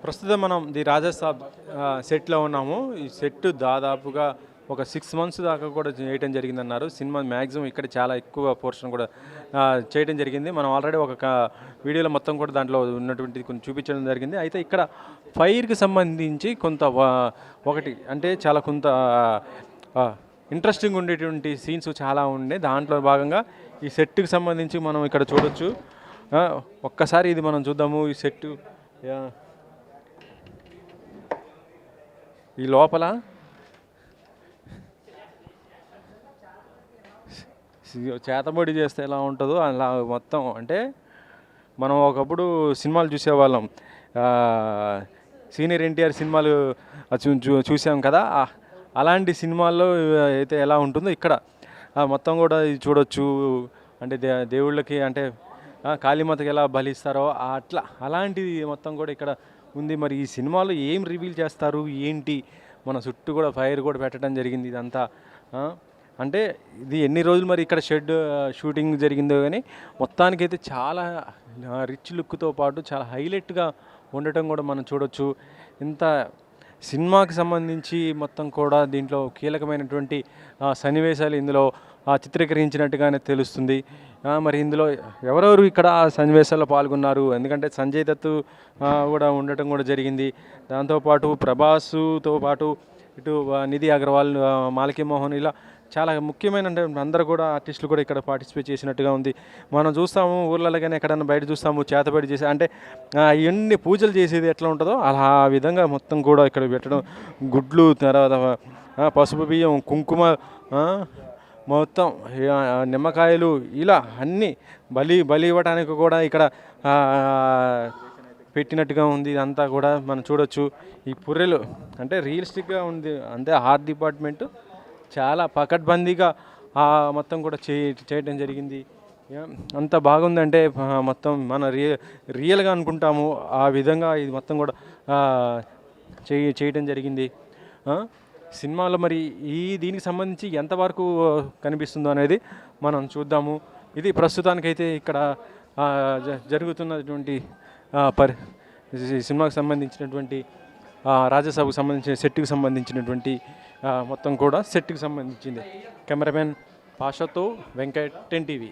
ప్రస్తుతం మనం ది రాజాసాబ్ సెట్లో ఉన్నాము. ఈ సెట్ దాదాపుగా ఒక 6 మంత్స్ దాకా కూడా చేయటం జరిగిందన్నారు. సినిమా మ్యాక్సిమం ఇక్కడ చాలా ఎక్కువ పోర్షన్ కూడా చేయడం జరిగింది. మనం ఆల్రెడీ ఒక వీడియోలో మొత్తం కూడా దాంట్లో ఉన్నటువంటిది కొంచెం చూపించడం జరిగింది. అయితే ఇక్కడ ఫైర్కి సంబంధించి కొంత ఒకటి అంటే చాలా కొంత ఇంట్రెస్టింగ్ ఉండేటువంటి సీన్స్ చాలా ఉండే. దాంట్లో భాగంగా ఈ సెట్కి సంబంధించి మనం ఇక్కడ చూడొచ్చు. ఒక్కసారి ఇది మనం చూద్దాము. ఈ సెట్టు ఈ లోపల చేతబడి చేస్తే ఎలా ఉంటుందో అలా మొత్తం. అంటే మనం ఒకప్పుడు సినిమాలు చూసేవాళ్ళం, సీనియర్ ఎన్టీఆర్ సినిమాలు చూసాం కదా. అలాంటి సినిమాల్లో అయితే ఎలా ఉంటుందో ఇక్కడ మొత్తం కూడా చూడొచ్చు. అంటే దేవుళ్ళకి అంటే కాళీమాతకి ఎలా బలిస్తారో అట్లా అలాంటిది మొత్తం కూడా ఇక్కడ ఉంది. మరి ఈ సినిమాలో ఏం రివీల్ చేస్తారు ఏంటి? మన చుట్టూ కూడా ఫైర్ కూడా పెట్టడం జరిగింది. ఇదంతా అంటే ఇది ఎన్ని రోజులు మరి ఇక్కడ షూటింగ్ జరిగిందో కానీ మొత్తానికైతే చాలా రిచ్ లుక్తో పాటు చాలా హైలైట్గా ఉండటం కూడా మనం చూడొచ్చు. ఇంత సినిమాకి సంబంధించి మొత్తం కూడా దీంట్లో కీలకమైనటువంటి సన్నివేశాలు ఇందులో చిత్రీకరించినట్టుగానే తెలుస్తుంది. మరి ఇందులో ఎవరెవరు ఇక్కడ సన్నివేశాల్లో పాల్గొన్నారు? ఎందుకంటే సంజయ్ దత్ కూడా ఉండటం కూడా జరిగింది. దాంతోపాటు ప్రభాస్తో పాటు ఇటు నిధి అగర్వాల్, మాలకి మోహన్, ఇలా చాలా ముఖ్యమైన అంటే అందరూ కూడా ఆర్టిస్టులు కూడా ఇక్కడ పార్టిసిపేట్ చేసినట్టుగా ఉంది. మనం చూస్తాము ఊర్లలో కానీ ఎక్కడన్నా బయట చూస్తాము చేతబడి చేసి అంటే ఇవన్నీ పూజలు చేసేది ఎట్లా ఉంటుందో అలా ఆ విధంగా మొత్తం కూడా ఇక్కడ పెట్టడం. గుడ్లు, తర్వాత పసుపు బియ్యం, కుంకుమ, మొత్తం నిమ్మకాయలు, ఇలా అన్నీ బలి ఇవ్వడానికి కూడా ఇక్కడ పెట్టినట్టుగా ఉంది. ఇదంతా కూడా మనం చూడొచ్చు. ఈ పుర్రెలు అంటే రియలిస్టిక్గా ఉంది. అంటే ఆర్ట్ డిపార్ట్మెంటు చాలా పకడ్బందీగా మొత్తం కూడా చేయడం జరిగింది. అంత బాగుందంటే మొత్తం మన రియల్గా అనుకుంటాము ఆ విధంగా ఇది మొత్తం కూడా చేయడం జరిగింది. సినిమాలో మరి దీనికి సంబంధించి ఎంతవరకు కనిపిస్తుందో అనేది మనం చూద్దాము. ఇది ప్రస్తుతానికైతే ఇక్కడ జరుగుతున్నటువంటి సినిమాకి సంబంధించినటువంటి రాజాసాబ్కు సంబంధించిన సెట్కి సంబంధించినటువంటి మొత్తం కూడా సెట్కి సంబంధించింది. కెమెరామెన్ పాషాతో వెంకట్, 10 TV.